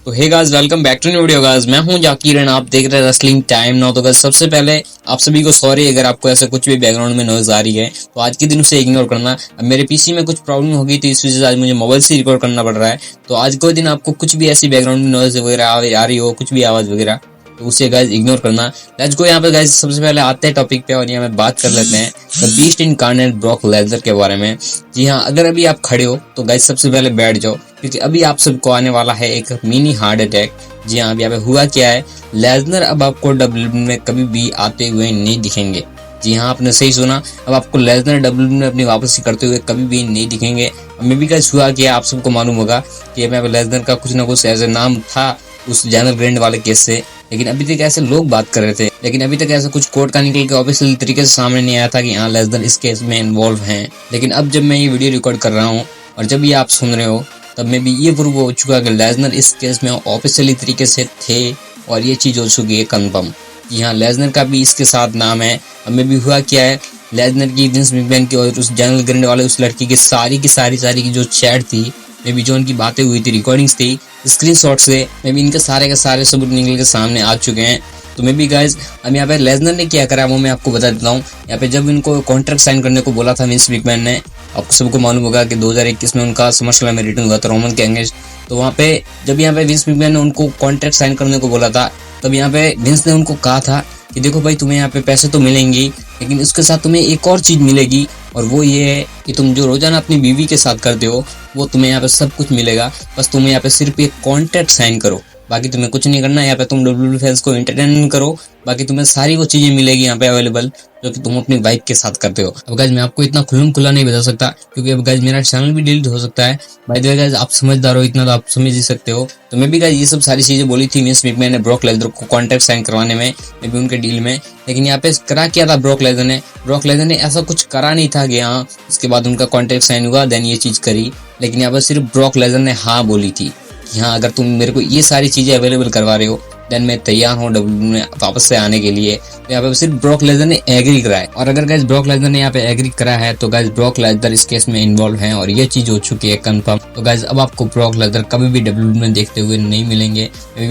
तो hey guys, welcome back to new video guys. मैं हूं जाकिर एंड आप देख रहे हैं रेसलिंग टाइम नाउ। तो गाइस, सबसे पहले आप सभी को सॉरी अगर आपको ऐसा कुछ भी बैकग्राउंड में नॉइज आ रही है, तो आज के दिन उसे इग्नोर करना। अब मेरे पीसी में कुछ प्रॉब्लम हो गई, तो इस वजह से आज मुझे मोबाइल से रिकॉर्ड करना पड़ रहा है। तो आज कोई दिन आपको कुछ भी ऐसी बैकग्राउंड में नॉइज वगैरह आ रही हो, कुछ भी आवाज वगैरह, तो उसे गाइस इग्नोर करना। Let's go. यहाँ पे गाइस सबसे पहले आते हैं टॉपिक पे और यहाँ पे बात कर लेते हैं the beast incarnate Brock Lesnar के बारे में। जी हाँ, अगर अभी आप खड़े हो तो गाइस सबसे पहले बैठ जाओ, क्योंकि अभी आप सबको आने वाला है एक मिनी हार्ट अटैक। जी हाँ, अभी यहाँ पे हुआ क्या है, लेसनर अब आपको डब्ल्यूडब्ल्यूई में कभी भी आते हुए नहीं दिखेंगे। जी हाँ, आपने सही सुना, अब आपको लेसनर डब्ल्यूडब्ल्यूई में अपनी वापसी करते हुए कभी भी नहीं दिखेंगे। मैं भी गाइस हुआ कि आप सबको मालूम होगा कि मैं लेसनर का कुछ ना कुछ ऐसा नाम था उस जनरल ग्रैंड वाले केस से, लेकिन अभी तक ऐसे लोग बात कर रहे थे, लेकिन अभी तक ऐसा कुछ कोर्ट का निकल के ऑफिशियल तरीके से सामने नहीं आया था कि हाँ लेसनर इस केस में इन्वॉल्व हैं। लेकिन अब जब मैं ये वीडियो रिकॉर्ड कर रहा हूँ और जब ये आप सुन रहे हो, तब में भी ये प्रूव हो चुका कि लेसनर इस केस में ऑफिशियली तरीके से थे और ये चीज हो चुकी है कंफर्म। जी हाँ, लेसनर का भी इसके साथ नाम है। अब में भी हुआ क्या है, लेसनर की विंस मैकमैन की और उस जनरल ग्रैंड वाले उस लड़की की सारी की जो चैट थी, मे भी जो उनकी बातें हुई थी, रिकॉर्डिंग्स थी, स्क्रीनशॉट से मे भी इनके सारे के सारे सबूत निकल के सामने आ चुके हैं। तो मे भी गाइज, अब यहाँ पे लेसनर ने क्या करा वो मैं आपको बता देता हूँ। यहाँ पे जब इनको कॉन्ट्रैक्ट साइन करने को बोला था विंस मैकमैन ने, आपको सबको मालूम होगा कि 2021 में उनका समरस्लैम में रिटर्न हुआ था रोमन के अगेंस्ट। तो वहाँ पे जब यहाँ पे विंस मैकमैन ने उनको कॉन्ट्रैक्ट साइन करने को बोला था, तब यहाँ पे विंस ने उनको कहा था कि देखो भाई, तुम्हें यहाँ पे पैसे तो मिलेंगे, लेकिन उसके साथ तुम्हें एक और चीज मिलेगी, और वो ये है कि तुम जो रोजाना अपनी बीवी के साथ करते हो वो तुम्हें यहाँ पे सब कुछ मिलेगा। बस तुम्हें यहाँ पे सिर्फ एक कॉन्ट्रैक्ट साइन करो, बाकी तुम्हें कुछ नहीं करना। यहाँ पे तुम डब्ल्यूडब्ल्यूई फैंस को एंटरटेन करो, बाकी तुम्हें सारी वो चीजें मिलेगी यहाँ पे अवेलेबल जो कि तुम अपनी वाइफ के साथ करते हो। अब गाइज मैं आपको इतना खुल्लम खुल्ला नहीं बता सकता, क्योंकि अब गाइज मेरा चैनल भी डिलीट हो सकता है। बाय द वे गाइज, आप समझदार हो, इतना तो आप समझ ही सकते हो। तो मैं भी गाइज ये सब सारी चीजें बोली थी विंस मैकमैन ने ब्रॉक लेसनर को कॉन्ट्रैक्ट साइन करवाने में, मे भी उनके डील में। लेकिन यहाँ पे करा क्या था ब्रॉक लेसनर ने ऐसा कुछ करा नहीं था कि हाँ उसके बाद उनका कॉन्ट्रैक्ट साइन हुआ देन ये चीज करी। लेकिन यहाँ पर सिर्फ ब्रॉक लेसनर ने हाँ बोली थी कि हाँ अगर तुम मेरे को ये सारी चीजें अवेलेबल करवा रहे हो देन मैं तैयार हूँ डब्ल्यूडब्ल्यूई में वापस से आने के लिए। तो यहाँ पे सिर्फ ब्रॉक लेसनर ने एग्री करा है। और अगर गाइस ब्रॉक लेसनर ने यहाँ पे एग्री करा है, तो गाइस ब्रॉक लेसनर इस केस में इन्वॉल्व हैं और ये चीज हो चुकी है कंफर्म। तो गाइस अब आपको ब्रॉक लेसनर कभी भी डब्ल्यूडब्ल्यूई में देखते हुए नहीं मिलेंगे।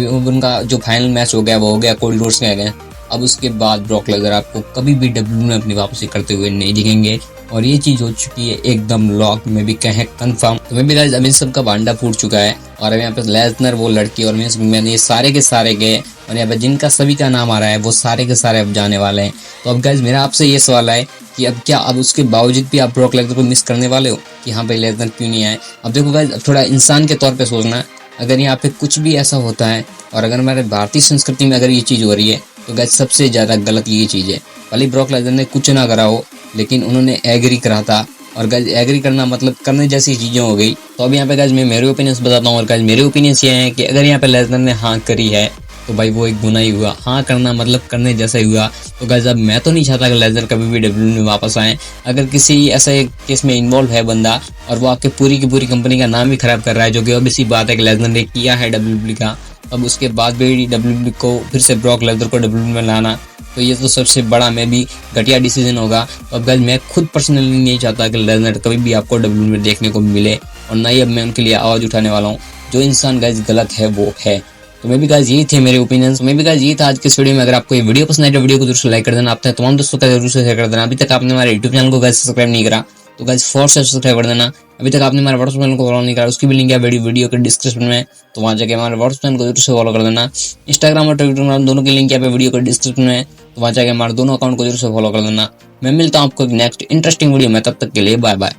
उनका जो फाइनल मैच हो गया वो हो गया, कोल्ड रोड्स में गए। अब उसके बाद ब्रॉक लेसनर आपको कभी भी डब्ल्यूडब्ल्यूई में अपनी वापसी करते हुए नहीं दिखेंगे और ये चीज हो चुकी है एकदम लॉक में भी कहें कंफर्म। तो मैं भी गाइस अब इन सब का भांडा फूट चुका है और अब यहाँ पे लेसनर, वो लड़की और विंस मैकमैन ये सारे के सारे गए और यहाँ पे जिनका सभी का नाम आ रहा है वो सारे के सारे अब जाने वाले हैं। तो अब गाइस मेरा आपसे ये सवाल है कि अब क्या अब उसके बावजूद भी आप ब्रॉक लेसनर को मिस करने वाले हो कि हाँ भाई लेसनर क्यों नहीं आए। अब देखो गाइस, अब थोड़ा इंसान के तौर पे सोचना, अगर यहाँ पे कुछ भी ऐसा होता है और अगर हमारे भारतीय संस्कृति में अगर ये चीज हो रही है, तो गाइस सबसे ज्यादा गलत ये चीज है। भले ब्रॉक लेसनर ने कुछ ना करा हो, लेकिन उन्होंने एग्री करा था और गाइस एग्री करना मतलब करने जैसी चीजें हो गई। तो अब यहाँ पे गाइस मैं मेरे ओपिनियंस बताता हूँ और गाइस मेरे ओपिनियंस ये हैं कि अगर यहाँ पे लेसनर ने हाँ करी है तो भाई वो एक गुनाह ही हुआ। हाँ करना मतलब करने जैसा ही हुआ। तो गाइस अब मैं तो नहीं चाहता कि लेसनर कभी भी डब्ल्यूडब्ल्यूई में वापस आए। अगर किसी ऐसे केस में इन्वॉल्व है बंदा और वो आपके पूरी की पूरी कंपनी का नाम भी खराब कर रहा है, जो कि ऑब्वियस सी बात है कि लेसनर ने किया है डब्ल्यूडब्ल्यूई का, अब उसके बाद भी डब्ल्यूडब्ल्यूई को फिर से ब्रॉक लेसनर को डब्ल्यूडब्ल्यूई में लाना, तो ये तो सबसे बड़ा में भी घटिया डिसीजन होगा। तो अब गाइस मैं खुद पर्सनली नहीं चाहता कि लेसनर कभी भी आपको डब्ल्यूडब्ल्यूई में देखने को मिले और ना ही अब मैं उनके लिए आवाज उठाने वाला हूँ। जो इंसान गाइस गलत है वो है। तो मैं भी गाइस यही थे मेरे ओपिनियंस। मैं भी गाइस ये था आज के इस वीडियो में। अगर आपको ये वीडियो पसंद आए तो वीडियो को जरूर से लाइक कर देना, आपने तमाम दोस्तों का जरूर से शेयर कर देना। अभी तक आपने हमारे यूट्यूब चैनल को गाइस सब्सक्राइब नहीं करा तो गाइस फॉर से सब्सक्राइब कर देना। अभी तक आपने हमारे व्हाट्सएप चैनल को फॉलो नहीं करा, उसकी भी लिंक है वीडियो के डिस्क्रिप्शन में, तो वहां जाके हमारे व्हाट्सएप चैनल को जरूर से फॉलो कर देना। इंस्टाग्राम और ट्विटर दोनों की लिंक है वीडियो के डिस्क्रिप्शन में, तो वहां जाके हमारे दोनों अकाउंट को जरूर से फॉलो कर देना। मैं मिलता हूँ आपको नेक्स्ट इंटरेस्टिंग वीडियो में, तब तक के लिए बाय बाय।